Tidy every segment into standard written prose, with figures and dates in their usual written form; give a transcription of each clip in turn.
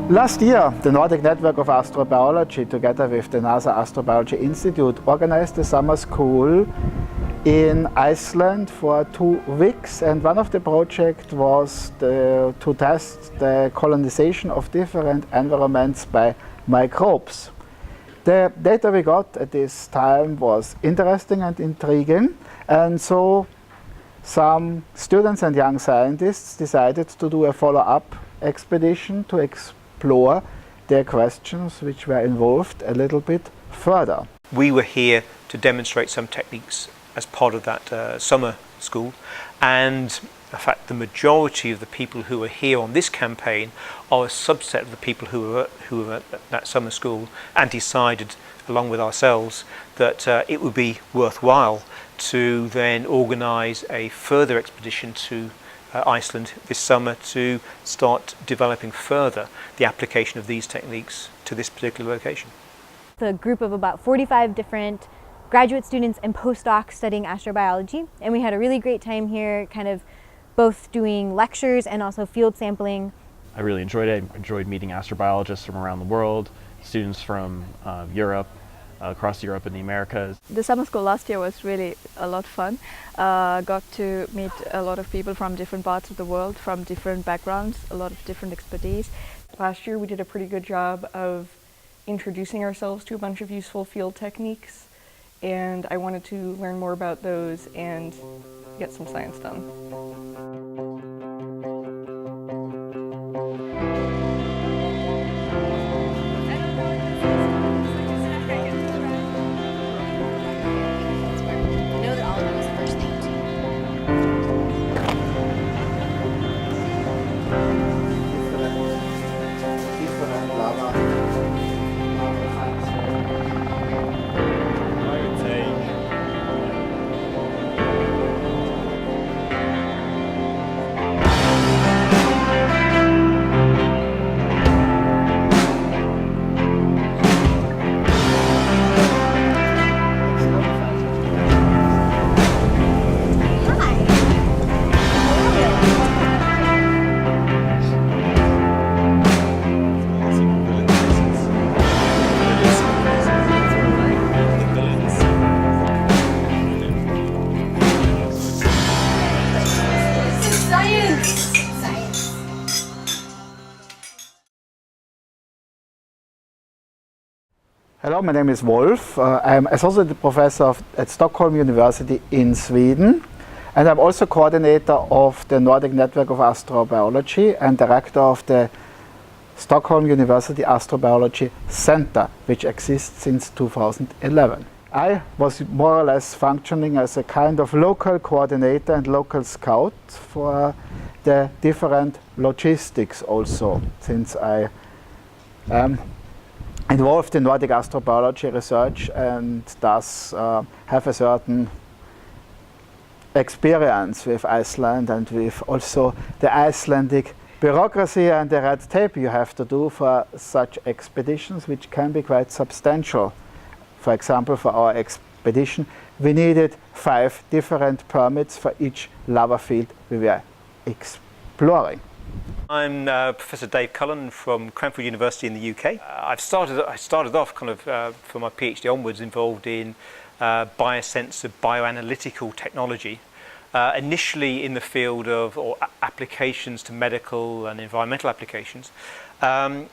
Last year, the Nordic Network of Astrobiology, together with the NASA Astrobiology Institute, organized a summer school in Iceland for 2 weeks, and one of the projects was to test the colonization of different environments by microbes. The data we got at this time was interesting and intriguing, and so some students and young scientists decided to do a follow-up expedition to explore their questions which were involved a little bit further. We were here to demonstrate some techniques as part of that summer school, and in fact the majority of the people who are here on this campaign are a subset of the people who were at that summer school, and decided along with ourselves that it would be worthwhile to then organise a further expedition to Iceland this summer to start developing further the application of these techniques to this particular location. A group of about 45 different graduate students and postdocs studying astrobiology, and we had a really great time here, kind of both doing lectures and also field sampling. I really enjoyed it. I enjoyed meeting astrobiologists from around the world, students from Europe, across Europe and the Americas. The summer school last year was really a lot of fun. Got to meet a lot of people from different parts of the world, from different backgrounds, a lot of different expertise. Last year we did a pretty good job of introducing ourselves to a bunch of useful field techniques, and I wanted to learn more about those and get some science done. Hello, my name is Wolf. I'm Associate Professor at Stockholm University in Sweden, and I'm also coordinator of the Nordic Network of Astrobiology and director of the Stockholm University Astrobiology Center, which exists since 2011. I was more or less functioning as a kind of local coordinator and local scout for the different logistics also, since I am involved in Nordic astrobiology research and thus have a certain experience with Iceland and with also the Icelandic bureaucracy and the red tape you have to do for such expeditions, which can be quite substantial. For example, for our expedition, we needed 5 different permits for each lava field we were exploring. I'm Professor Dave Cullen from Cranfield University in the UK. I started off kind of from my PhD onwards involved in biosensor bioanalytical technology, initially in the field of applications to medical and environmental applications, and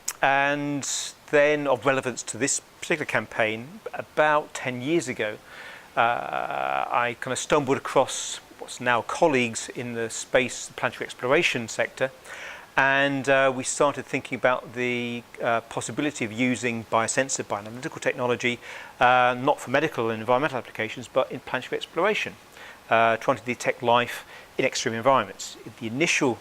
then of relevance to this particular campaign about 10 years ago. I kind of stumbled across what's now colleagues in the space planetary exploration sector, and we started thinking about the possibility of using biosensor bioanalytical technology, not for medical and environmental applications, but in planetary exploration, trying to detect life in extreme environments. The initial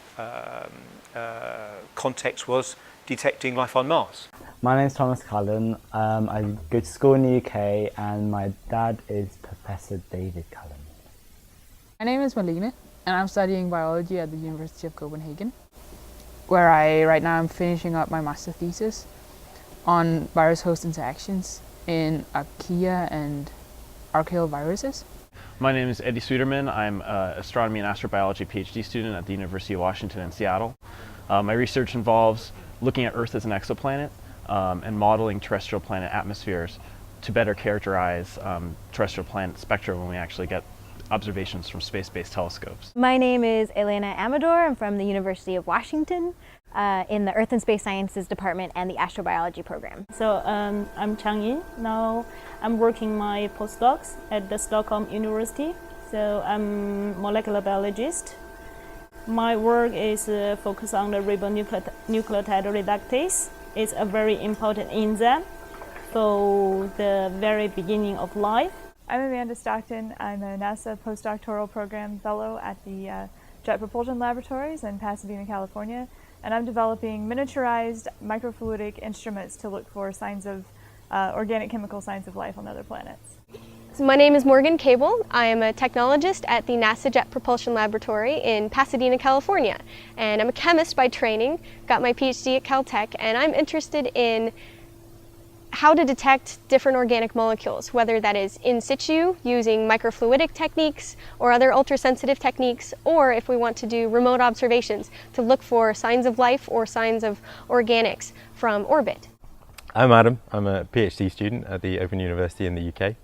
context was detecting life on Mars. My name is Thomas Cullen. I go to school in the UK, and my dad is Professor David Cullen. My name is Malene, and I'm studying biology at the University of Copenhagen, where right now I'm finishing up my master thesis on virus-host interactions in archaea and archaeal viruses. My name is Eddie Suderman. I'm an astronomy and astrobiology PhD student at the University of Washington in Seattle. My research involves looking at Earth as an exoplanet and modeling terrestrial planet atmospheres to better characterize terrestrial planet spectra when we actually get observations from space-based telescopes. My name is Elena Amador. I'm from the University of Washington in the Earth and Space Sciences Department and the Astrobiology program. So I'm Chang Yin. Now I'm working my postdocs at the Stockholm University. So I'm molecular biologist. My work is focused on the ribonucleotide reductase. It's a very important enzyme for the very beginning of life. I'm Amanda Stockton. I'm a NASA postdoctoral program fellow at the Jet Propulsion Laboratories in Pasadena, California, and I'm developing miniaturized microfluidic instruments to look for signs of organic chemical signs of life on other planets. So my name is Morgan Cable. I am a technologist at the NASA Jet Propulsion Laboratory in Pasadena, California, and I'm a chemist by training, got my PhD at Caltech, and I'm interested in how to detect different organic molecules, whether that is in situ using microfluidic techniques or other ultrasensitive techniques, or if we want to do remote observations to look for signs of life or signs of organics from orbit. I'm Adam. I'm a PhD student at the Open University in the UK.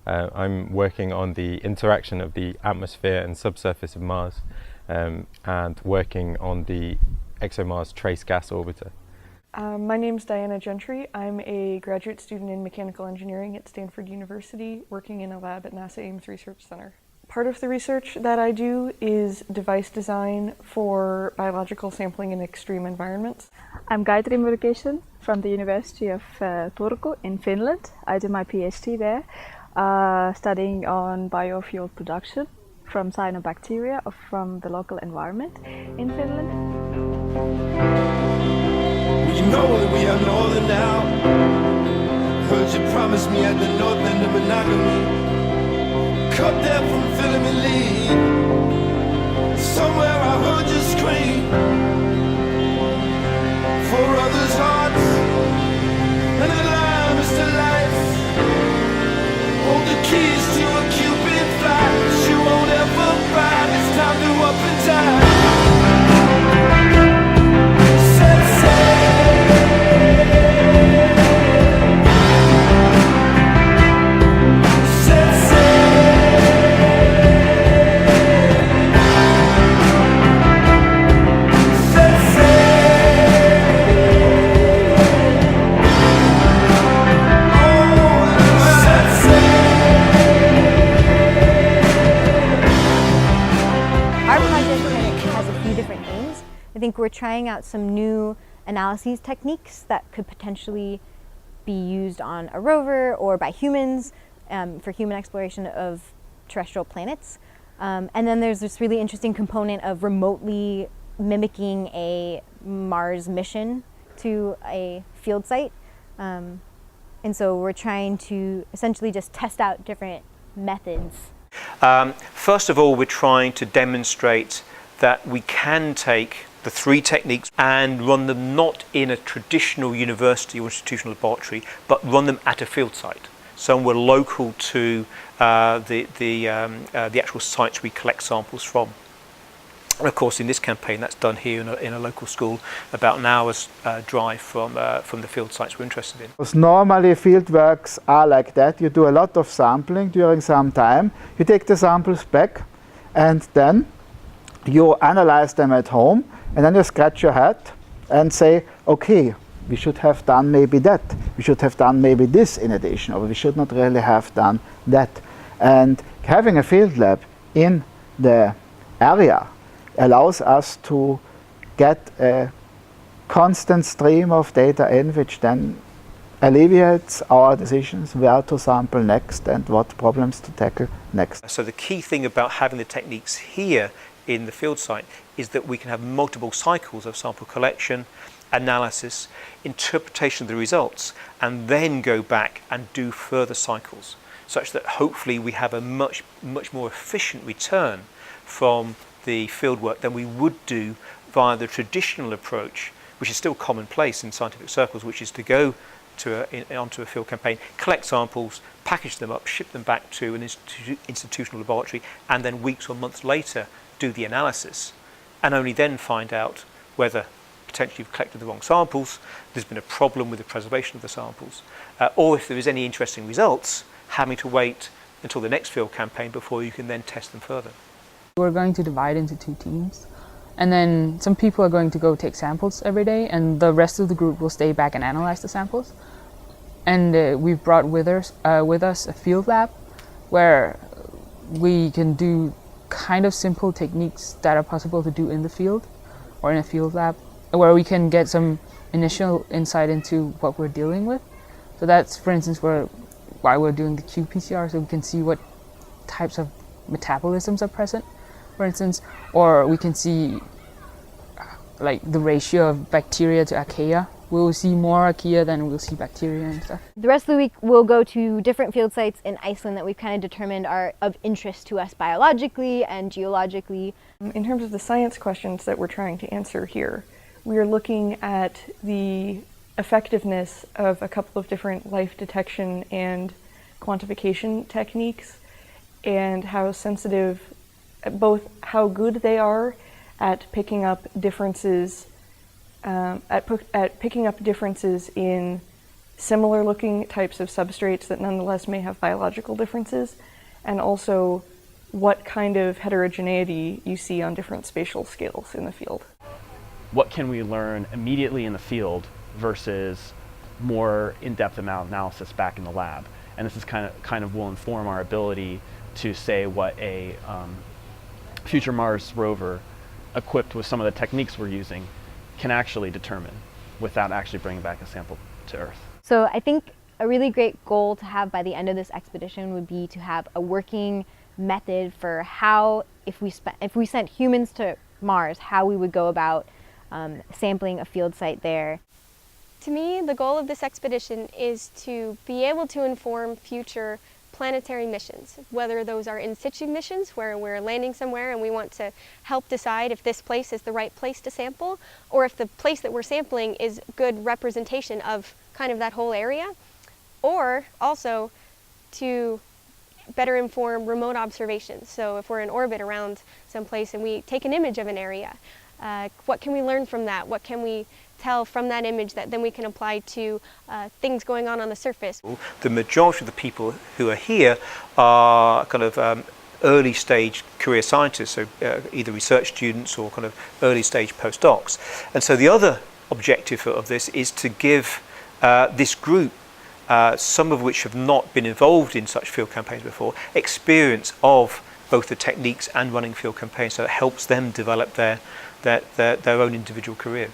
I'm working on the interaction of the atmosphere and subsurface of Mars and working on the ExoMars Trace Gas Orbiter. My name's Diana Gentry. I'm a graduate student in mechanical engineering at Stanford University, working in a lab at NASA Ames Research Center. Part of the research that I do is device design for biological sampling in extreme environments. I'm Gayatri Murugesan from the University of Turku in Finland. I did my PhD there, studying on biofuel production from cyanobacteria from the local environment in Finland. You know that we are northern now. Heard you promise me at the north end of monogamy. Cut there from filling me lead. Somewhere I heard you scream. For others' hearts, and alarm is to life. Hold the keys to a Cupid flight. You won't ever find it's time to up and die. I think we're trying out some new analyses techniques that could potentially be used on a rover or by humans for human exploration of terrestrial planets. And then there's this really interesting component of remotely mimicking a Mars mission to a field site. And so we're trying to essentially just test out different methods. First of all, we're trying to demonstrate that we can take the three techniques and run them not in a traditional university or institutional laboratory, but run them at a field site. So we're local to the actual sites we collect samples from. And of course, in this campaign, that's done here in a local school, about an hour's drive from the field sites we're interested in. Normally, fieldworks are like that. You do a lot of sampling during some time. You take the samples back, and then you analyze them at home, and then you scratch your head and say, okay, we should have done maybe that. We should have done maybe this in addition, or we should not really have done that. And having a field lab in the area allows us to get a constant stream of data in, which then alleviates our decisions where to sample next and what problems to tackle next. So the key thing about having the techniques here in the field site is that we can have multiple cycles of sample collection, analysis, interpretation of the results, and then go back and do further cycles, such that hopefully we have a much more efficient return from the field work than we would do via the traditional approach, which is still commonplace in scientific circles, which is to go onto a field campaign, collect samples, package them up, ship them back to an institutional laboratory, and then weeks or months later do the analysis, and only then find out whether potentially you've collected the wrong samples, there's been a problem with the preservation of the samples, or if there is any interesting results, having to wait until the next field campaign before you can then test them further. We're going to divide into 2 teams, and then some people are going to go take samples every day, and the rest of the group will stay back and analyze the samples. And we've brought with us a field lab where we can do kind of simple techniques that are possible to do in the field or in a field lab, where we can get some initial insight into what we're dealing with. So that's, for instance, why we're doing the qPCR, so we can see what types of metabolisms are present, for instance, or we can see like the ratio of bacteria to archaea. We'll see more archaea than we'll see bacteria and stuff. The rest of the week we'll go to different field sites in Iceland that we've kind of determined are of interest to us biologically and geologically. In terms of the science questions that we're trying to answer here, we are looking at the effectiveness of a couple of different life detection and quantification techniques, and how sensitive, both how good they are at picking up differences picking up differences in similar looking types of substrates that nonetheless may have biological differences, and also what kind of heterogeneity you see on different spatial scales in the field. What can we learn immediately in the field versus more in-depth analysis back in the lab? And this is kind of will inform our ability to say what a future Mars rover equipped with some of the techniques we're using can actually determine without actually bringing back a sample to Earth. So I think a really great goal to have by the end of this expedition would be to have a working method for how, if we sent humans to Mars, how we would go about sampling a field site there. To me, the goal of this expedition is to be able to inform future planetary missions, whether those are in situ missions where we're landing somewhere and we want to help decide if this place is the right place to sample, or if the place that we're sampling is good representation of kind of that whole area, or also to better inform remote observations. So if we're in orbit around some place and we take an image of an area, what can we learn from that? What can we tell from that image that then we can apply to things going on the surface? The majority of the people who are here are kind of early stage career scientists, so either research students or kind of early stage postdocs. And so the other objective of this is to give this group, some of which have not been involved in such field campaigns before, experience of both the techniques and running field campaigns, so it helps them develop their own individual careers.